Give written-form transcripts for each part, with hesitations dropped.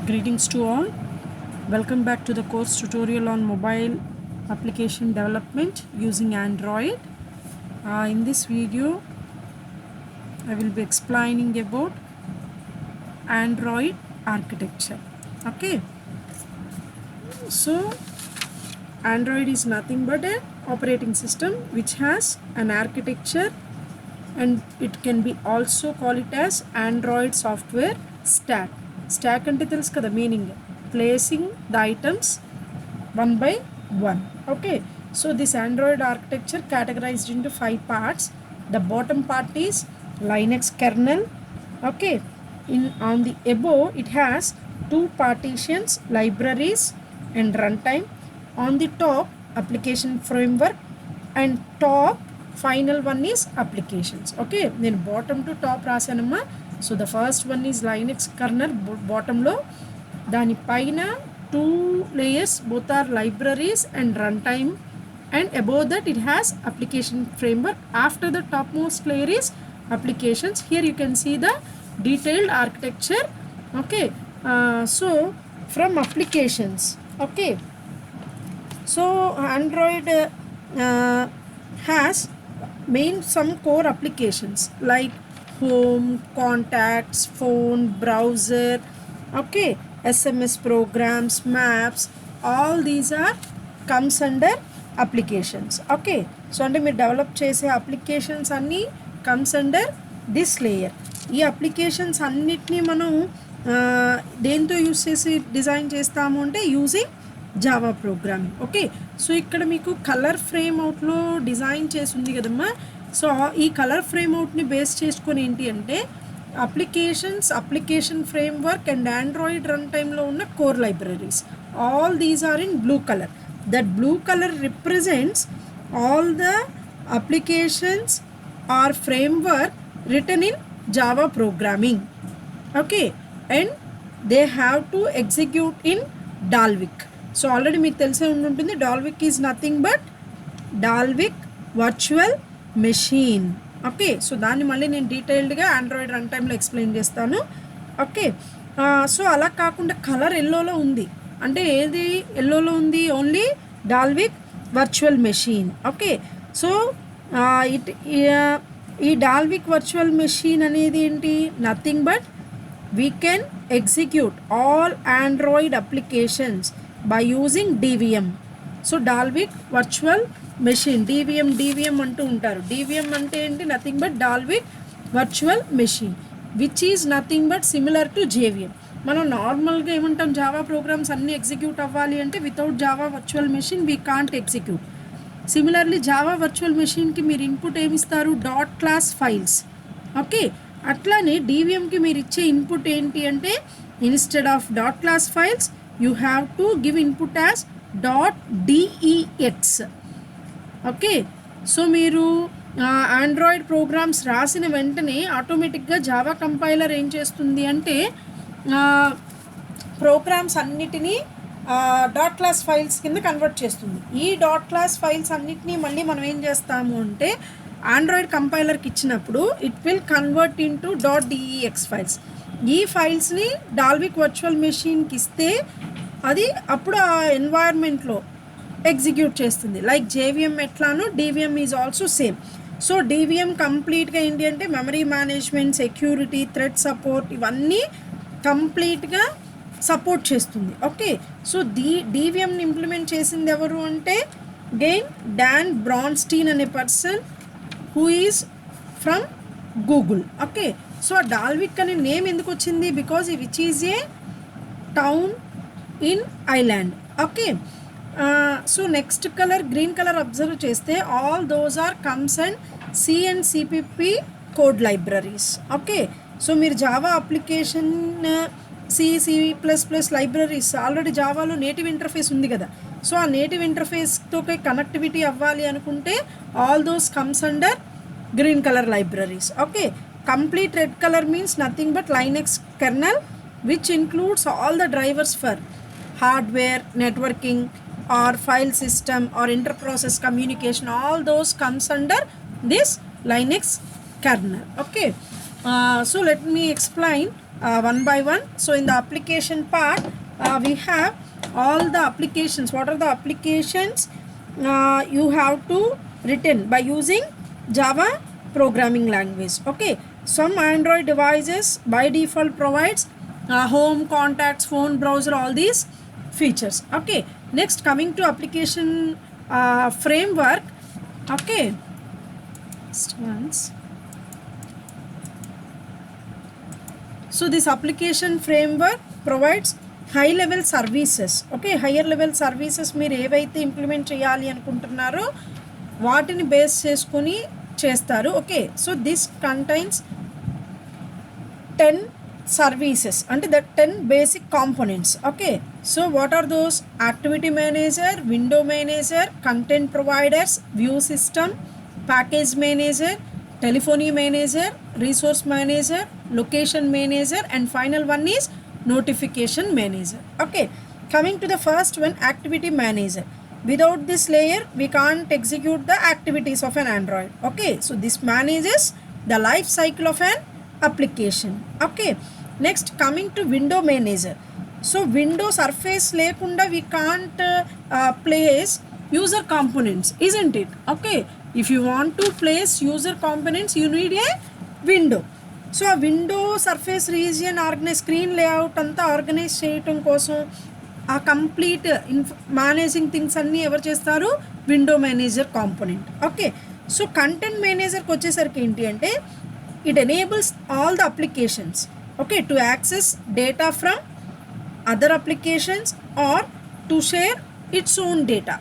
Greetings to all. Welcome back to the course tutorial on mobile application development using Android. In this video, I will be explaining about Android architecture. Okay. So, Android is nothing but an operating system which has an architecture, and it can be also call it as Android software stack. Stack ante telusu kada meaning, placing the items one by one. Okay, so this Android architecture categorized into 5 parts. The bottom part is Linux kernel. Okay, on the above it has 2 partitions, libraries and runtime. On the top, application framework, and top final one is applications. Okay, then bottom to top rasanamma. So the first one is Linux kernel, bottom lo dani paina 2 layers, both are libraries and runtime, and above that it has application framework. After the topmost layer is applications. Here you can see the detailed architecture. Okay, so from applications, okay, so Android has some core applications like home, contacts, phone, browser, okay, SMS programs, maps, all these are comes under applications. Okay, so ante meer develop chese applications anni comes under this layer. ఈ applications అన్నిటినీ మనం దేంతో use చేసి design చేస్తాము అంటే using Java programming. Okay, so ఇక్కడ మీకు colour frame అవుట్లో design చేసి ఉంది కదమ్మా. సో ఈ కలర్ ఫ్రేమ్ అవుట్ని బేస్ చేసుకొని ఏంటి అంటే application framework and Android run టైంలో ఉన్న core libraries, all these are in blue colour. That blue colour represents all the applications are framework written in Java programming. Okay, and they have to execute in Dalvik. So already మీకు తెలిసే ఉంటుంది, Dalvik is nothing but Dalvik virtual machine. Okay, so దాన్ని మళ్ళీ నేను డీటెయిల్డ్గా Android run టైంలో explain చేస్తాను. Okay, so అలా కాకుండా కలర్ ఎల్లోలో ఉంది అంటే ఏది ఎల్లోలో ఉంది? Only Dalvik virtual machine. Okay, so ఈ డాల్విక్ వర్చువల్ మెషిన్ అనేది ఏంటి? Nothing but we can execute all Android applications by using DVM. So Dalvik virtual machine, DVM అంటూ ఉంటారు. డివిఎం అంటే ఏంటి? Nothing but Dalvik virtual machine, which is nothing but similar to JVM. మనం నార్మల్గా ఏమంటాం, Java programs అన్నీ execute అవ్వాలి అంటే without Java virtual machine we can't execute. Similarly Java virtual మెషిన్కి మీరు ఇన్పుట్ ఏమిస్తారు? Dot class files. ఓకే, అట్లానే డివిఎంకి మీరు ఇచ్చే ఇన్పుట్ ఏంటి అంటే instead of dot class files you have to give input as .dex. Okay, so మీరు ఆండ్రాయిడ్ ప్రోగ్రామ్స్ రాసిన వెంటనే ఆటోమేటిక్గా జావా కంపైలర్ ఏం చేస్తుంది అంటే ప్రోగ్రామ్స్ అన్నిటినీ డాట్ క్లాస్ ఫైల్స్ కింద కన్వర్ట్ చేస్తుంది. ఈ డాట్ క్లాస్ ఫైల్స్ అన్నిటినీ మళ్ళీ మనం ఏం చేస్తాము అంటే ఆండ్రాయిడ్ కంపైలర్కి ఇచ్చినప్పుడు it will convert into .dex files. ఈ ఫైల్స్ని డాల్విక్ వర్చువల్ మెషిన్కి ఇస్తే అది అప్పుడు ఆ ఎన్వైర్న్మెంట్లో ఎగ్జిక్యూట్ చేస్తుంది. లైక్ జేవిఎం ఎట్లానో DVM is also same. So DVM కంప్లీట్గా ఏంటి అంటే memory management, security, thread support ఇవన్నీ కంప్లీట్గా సపోర్ట్ చేస్తుంది. ఓకే, సో డివిఎంని ఇంప్లిమెంట్ చేసింది ఎవరు అంటే గెయిన్ డాన్ బ్రాన్స్టీన్ అనే person who is from Google. Okay, so Dalvik అనే నేమ్ ఎందుకు వచ్చింది? Because which is a town in island. Okay, so next colour green colour observe చేస్తే all those are comes and C and CPP code libraries. Okay, so మీరు Java application C++ libraries already జావాలో native interface ఉంది కదా. సో ఆ native ఇంటర్ఫేస్తో connectivity అవ్వాలి అనుకుంటే all those comes under green colour libraries. Okay, complete red color means nothing but Linux kernel, which includes all the drivers for hardware, networking or file system or inter-process communication. All those comes under this Linux kernel. Okay, so let me explain one by one. So in the application part, we have all the applications. What are the applications you have to written by using Java programming language? Okay, some Android devices by default provides home, contacts, phone, browser, all these features. Okay, next coming to application framework. Okay, once. So this application framework provides high level services. Okay, higher level services మీరు ఏవైతే implement చేయాలి అనుకుంటున్నారో వాటిని base చేసుకొని చేస్తారు. Okay, so this contains 10 services అంటే the 10 basic components. Okay, so what are those? Activity manager, window manager, content providers, view system, package manager, telephony manager, resource manager, location manager, and final one is notification manager. Okay, coming to the first one, activity manager. Without this layer we can't execute the activities of an Android. Okay, so this manages the life cycle of an application. Okay, next coming to window manager. So window surface lekunda we can't place user components, isn't it? Okay, if you want to place user components you need a window. సో ఆ window surface region organise, screen layout అంతా organise చేయటం కోసం ఆ complete managing things అన్నీ ఎవరు చేస్తారు? Window manager component. Okay, so content మేనేజర్కి వచ్చేసరికి ఏంటి అంటే it enables all the applications, okay, to access data from other applications or to share its own data.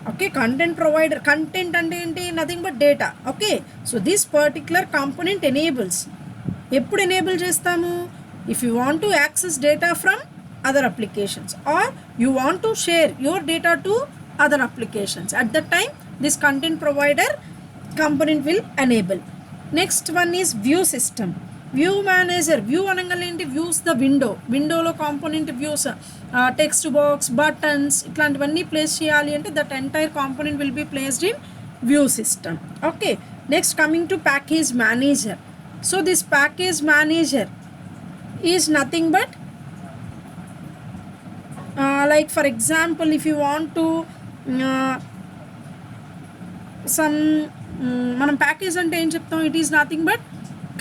Okay, content provider, content అంటే ఏంటి? Nothing but data. Okay, so this particular component enables. ఎప్పుడు enable చేస్తాము? If you want to access data from other applications or you want to share your data to other applications, at that time this content provider component will enable. Next one is view system. View manager, view అనగానే ఏంటి? Views the window, విండోలో component views, text box, buttons, ఇట్లాంటివన్నీ place చేయాలి అంటే that entire component will be placed in view system. Okay, next coming to package manager. So this package manager is nothing but like for example if you want to some మనం package అంటే ఏం చెప్తాం? It is nothing but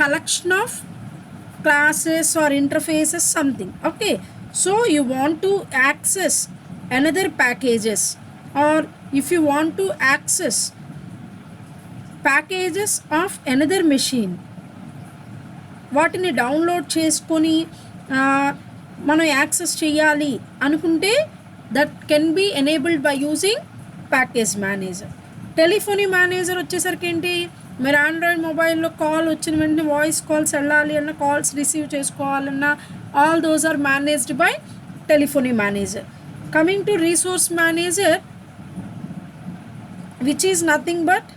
collection of classes or interfaces something. Okay, so you want to access another packages or if you want to access packages of another machine, వాటిని download చేసుకొని మనం access చేయాలి అనుకుంటే that can be enabled by using package manager. Telephony manager వచ్చేసరికి ఏంటి? మీరు Android మొబైల్లో call వచ్చిన వెంటనే వాయిస్ కాల్స్ వెళ్ళాలి అన్న, కాల్స్ రిసీవ్ చేసుకోవాలన్నా all those are managed by telephony manager. Coming to resource manager which is nothing but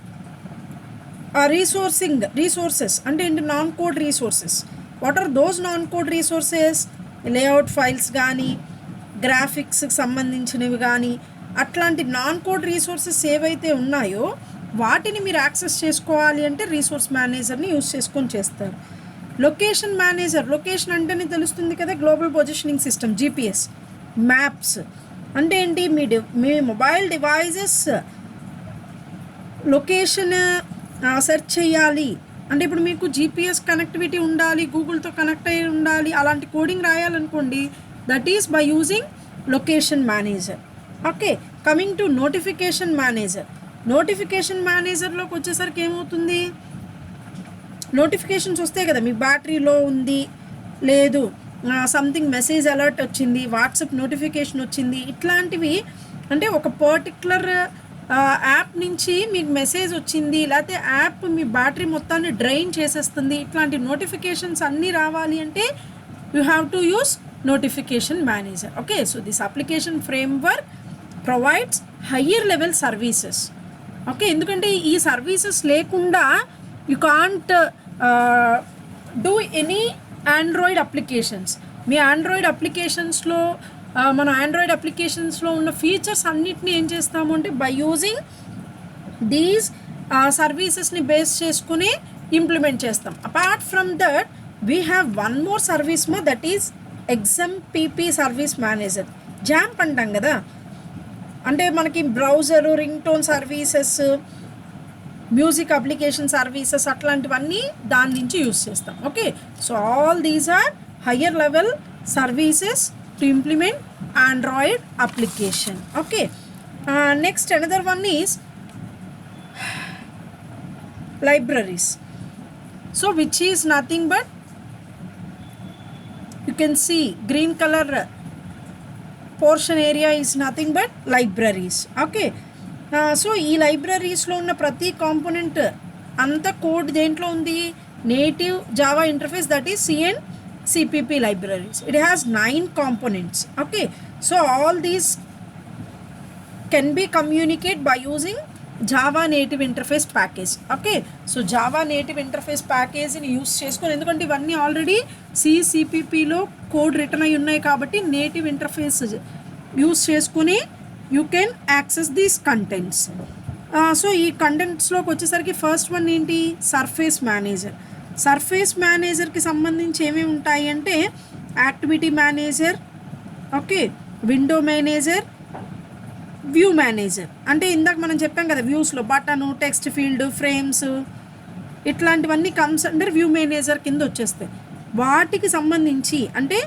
resources అంటే ఏంటి? Non code resources. What are those non code resources? Layout files కానీ, గ్రాఫిక్స్కి సంబంధించినవి కానీ, అట్లాంటి నాన్ కోడ్ రీసోర్సెస్ ఏవైతే ఉన్నాయో వాటిని మీరు యాక్సెస్ చేసుకోవాలి అంటే రీసోర్స్ మేనేజర్ని యూజ్ చేసుకొని చేస్తారు. లొకేషన్ మేనేజర్, లొకేషన్ అంటేనే తెలుస్తుంది కదా, global positioning system, GPS, maps అంటే ఏంటి? మీ మొబైల్ డివైజెస్ లొకేషన్ సెర్చ్ చేయాలి అంటే ఇప్పుడు మీకు జీపీఎస్ కనెక్టివిటీ ఉండాలి, గూగుల్తో కనెక్ట్ అయ్యి ఉండాలి, అలాంటి కోడింగ్ రాయాలనుకోండి, that is by using location manager. Okay, coming to notification manager. Notification మేనేజర్లోకి వచ్చేసరికి ఏమవుతుంది? నోటిఫికేషన్స్ వస్తాయి కదా, మీ బ్యాటరీలో ఉంది, లేదు సంథింగ్ మెసేజ్ అలర్ట్ వచ్చింది, వాట్సాప్ నోటిఫికేషన్ వచ్చింది, ఇట్లాంటివి అంటే ఒక పర్టిక్యులర్ యాప్ నుంచి మీకు మెసేజ్ వచ్చింది, లేకపోతే యాప్ మీ బ్యాటరీ మొత్తాన్ని డ్రైన్ చేసేస్తుంది, ఇట్లాంటి నోటిఫికేషన్స్ అన్నీ రావాలి అంటే you have to use notification manager. Okay, so this application framework provides higher level services. Okay, ఎందుకంటే ఈ సర్వీసెస్ లేకుండా you can't do any Android applications. మీ ఆండ్రాయిడ్ అప్లికేషన్స్లో మన ఆండ్రాయిడ్ అప్లికేషన్స్లో ఉన్న ఫీచర్స్ అన్నిటిని ఏం చేస్తాము అంటే బై యూజింగ్ దీస్ సర్వీసెస్ని బేస్ చేసుకుని ఇంప్లిమెంట్ చేస్తాం. Apart from that we have one more service more, that is XMPP service manager. జాంప్ అంటాం కదా, అంటే మనకి browser, ring tone services, music application services అట్లాంటివన్నీ దాని నుంచి యూస్ చేస్తాం. Okay, so all these are higher level services to implement Android application. Okay, next another one is libraries. So which is nothing but, you can see green color portion area is nothing but libraries. Okay, so ఈ లైబ్రరీస్లో ఉన్న ప్రతి component అంత code దేంట్లో ఉంది, native Java interface, that is C and CPP libraries. It has 9 components. Okay, so all these can be communicated by using Java native interface package. Okay, so Java native interface ప్యాకేజ్ని use చేసుకొని, ఎందుకంటే ఇవన్నీ already సిపిపిలో code return అయి ఉన్నాయి కాబట్టి native interface use చేసుకుని you can access these contents. So ఈ కంటెంట్స్లోకి వచ్చేసరికి ఫస్ట్ వన్ ఏంటి, సర్ఫేస్ మేనేజర్. సర్ఫేస్ మేనేజర్కి సంబంధించి ఏమేమి ఉంటాయి అంటే activity manager, okay, window manager, view manager. అంటే ఇందాక మనం చెప్పాం కదా, వ్యూస్లో బటను, టెక్స్ట్ ఫీల్డ్, ఫ్రేమ్స్ ఇట్లాంటివన్నీ కమ్స్ అండర్ వ్యూ మేనేజర్ కింద వచ్చేస్తాయి. వాటికి సంబంధించి అంటే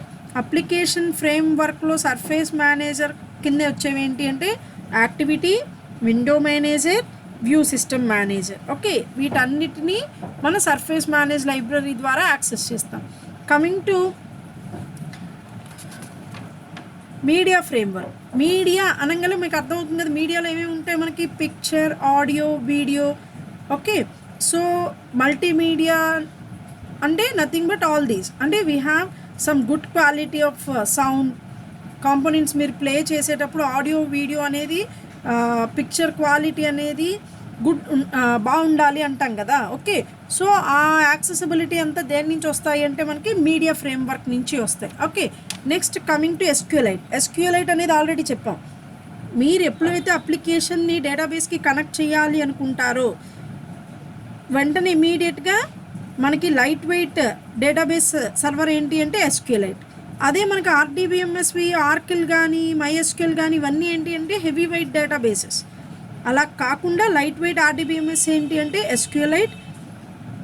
అప్లికేషన్ ఫ్రేమ్ వర్క్లో సర్ఫేస్ మేనేజర్ కింద వచ్చేవి ఏంటి అంటే activity, window manager, view system manager. Okay, వీటన్నిటినీ మన సర్ఫేస్ మేనేజ్ లైబ్రరీ ద్వారా యాక్సెస్ చేస్తాం. Coming to media framework. Media అనగానే మీకు అర్థమవుతుంది కదా, మీడియాలో ఏమేమి ఉంటాయి మనకి, picture, audio, video. Okay, so multimedia అంటే నథింగ్ బట్ ఆల్ దీస్. అంటే we have some good quality of sound components. మీరు ప్లే చేసేటప్పుడు ఆడియో, వీడియో అనేది, పిక్చర్ క్వాలిటీ అనేది బాగుండాలి అంటాం కదా. ఓకే, సో ఆ యాక్సెసిబిలిటీ అంతా దేని నుంచి వస్తాయి అంటే మనకి మీడియా ఫ్రేమ్వర్క్ నుంచి వస్తాయి. Okay, next coming to SQLite. SQLite అనేది ఆల్రెడీ చెప్పాం. మీరు ఎప్పుడైతే అప్లికేషన్ని డేటాబేస్కి కనెక్ట్ చేయాలి అనుకుంటారో వెంటనే ఇమీడియట్గా మనకి లైట్ వెయిట్ డేటాబేస్ సర్వర్ ఏంటి అంటే SQLite. అదే మనకి RDBMSవి, ఆర్కిల్ కానీ, MySQL కానీ ఇవన్నీ ఏంటి అంటే హెవీ వెయిట్ డేటాబేసెస్. అలా కాకుండా లైట్ వెయిట్ RDBMS ఏంటి అంటే SQLite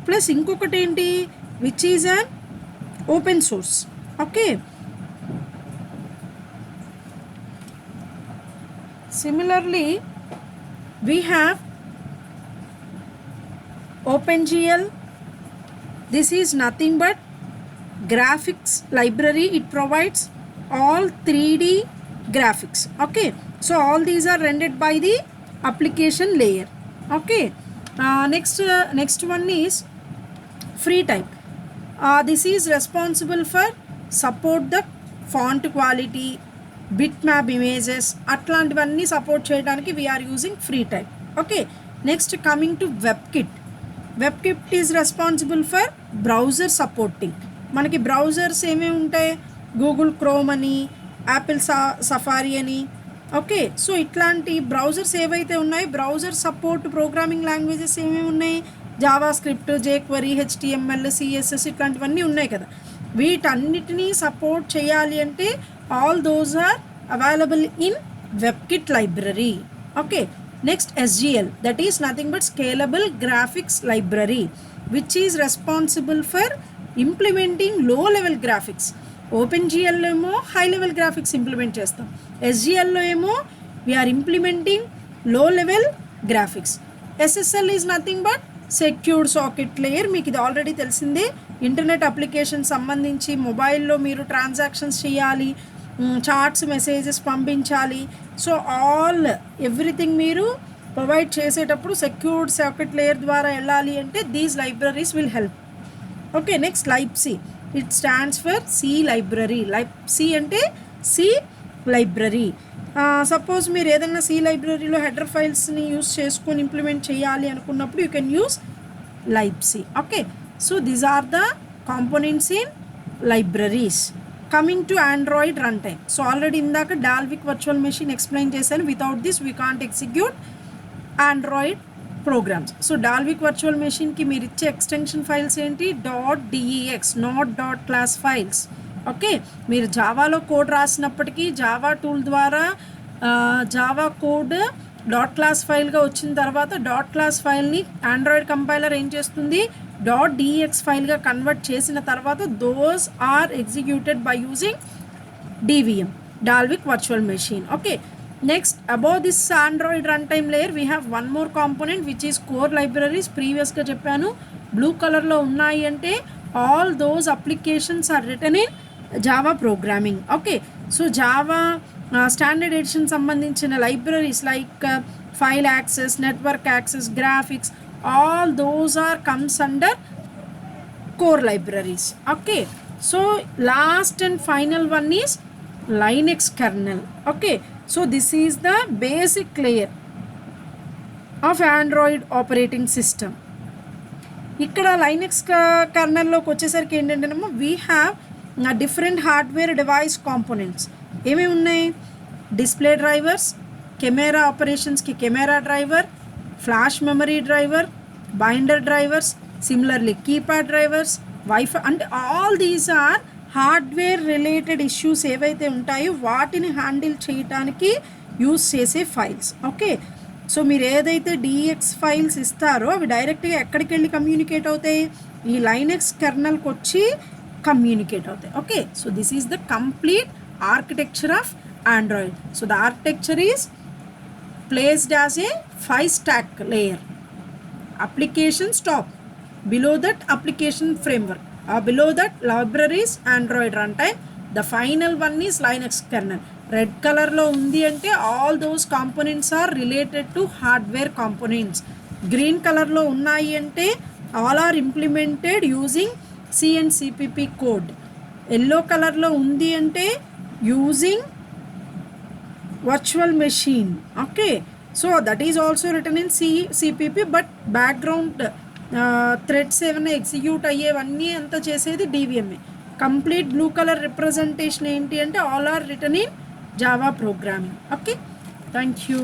ప్లస్ ఇంకొకటి ఏంటి which is an open source. Okay, similarly we have OpenGL. This is nothing but graphics library. It provides all 3D graphics. Okay, so all these are rendered by the application layer. Okay, next one is FreeType. This is responsible for support the font quality, bitmap images అట్లాంటివన్నీ support చేయడానికి we are using FreeType. Okay, next coming to WebKit. WebKit is responsible for browser supporting. మనకి browsers ఏమేమి ఉంటాయి, Google Chrome అని, Apple Safari అని. Okay, so ఇట్లాంటి browsers ఏవైతే ఉన్నాయో బ్రౌజర్ సపోర్ట్ ప్రోగ్రామింగ్ లాంగ్వేజెస్ ఏమేమి ఉన్నాయి, JavaScript, jQuery, HTML, CSS ఇట్లాంటివన్నీ ఉన్నాయి కదా. వీటన్నిటినీ సపోర్ట్ చేయాలి అంటే all those are available in WebKit library. Okay, next SGL, that is nothing but scalable graphics library, which is responsible for implementing low level graphics. OpenGL లో ఏమో high level graphics implement చేస్తాం, SGLలో ఏమో we are implementing low level graphics. SSL is nothing but secured socket layer. మీకు ఇది already తెలిసిందే. Internet application సంబంధించి మొబైల్లో మీరు ట్రాన్సాక్షన్స్ చేయాలి, చాట్స్, మెసేజెస్ పంపించాలి. సో ఎవ్రీథింగ్ మీరు ప్రొవైడ్ చేసేటప్పుడు సెక్యూర్డ్ సాకెట్ లేయర్ ద్వారా వెళ్ళాలి అంటే these libraries will help. Okay, next libc. It stands for C library. C అంటే సి లైబ్రరీ. సపోజ్ మీరు ఏదైనా సి లైబ్రరీలో హెడర్ ఫైల్స్ని యూస్ చేసుకొని ఇంప్లిమెంట్ చేయాలి అనుకున్నప్పుడు you can use libc. Okay, so these are the components in libraries. Coming to Android run time. So already ఇందాక Dalvik virtual machine explain చేశాను. Without this we can't execute Android programs. So Dalvik virtual మెషిన్కి మీరు ఇచ్చే extension files ఏంటి, .dex, not .class files. Okay, మీరు జావాలో code రాసినప్పటికీ Java tool ద్వారా జావా కోడ్ .class ఫైల్గా వచ్చిన తర్వాత .class ఫైల్ని ఆండ్రాయిడ్ కంపైలర్ ఏం చేస్తుంది, .dex ఫైల్గా కన్వర్ట్ చేసిన తర్వాత those are executed by using DVM, Dalvik Virtual Machine. Okay, next above this Android runtime layer we have one more component which is core libraries. Previous ga cheppanu blue color lo unnayi ante all those applications are written in Java programming. Okay, so Java standard edition sambandhinchina libraries like file access, network access, graphics, all those are comes under core libraries. Okay, so last and final one is Linux kernel. Okay, so this is the basic layer of Android operating system. ఇక్కడ Linux కర్నల్లోకి వచ్చేసరికి ఏంటంటేనేమో we have different hardware device components. ఏమేమి ఉన్నాయి, display drivers, camera ఆపరేషన్స్కి camera driver, flash memory driver, binder drivers, similarly keypad drivers, WiFi. అంటే all these are hardware related issues ఏవైతే ఉంటాయో వాటిని హ్యాండిల్ చేయడానికి యూజ్ చేసే ఫైల్స్. ఓకే, సో మీరు ఏదైతే డిఎక్స్ ఫైల్స్ ఇస్తారో అవి డైరెక్ట్గా ఎక్కడికి వెళ్ళి కమ్యూనికేట్ అవుతాయి, ఈ లైనక్స్ కెర్నల్కి వచ్చి కమ్యూనికేట్ అవుతాయి. Okay, so this is the complete architecture of Android. So the architecture is placed as a 5 stack layer. Applications top, below that application framework, below that libraries, Android runtime, the final one is Linux kernel. Red color lo undi ante all those components are related to hardware components. Green color lo unnayi ante all are implemented using C and CPP code. Yellow color lo undi ante using virtual machine. Okay, so that is also written in CPP, but background threads ఏమైనా execute అయ్యేవన్నీ అంతా చేసేది DVMA. Complete blue colour representation ఏంటి అంటే all are written in Java programming. Okay, thank you.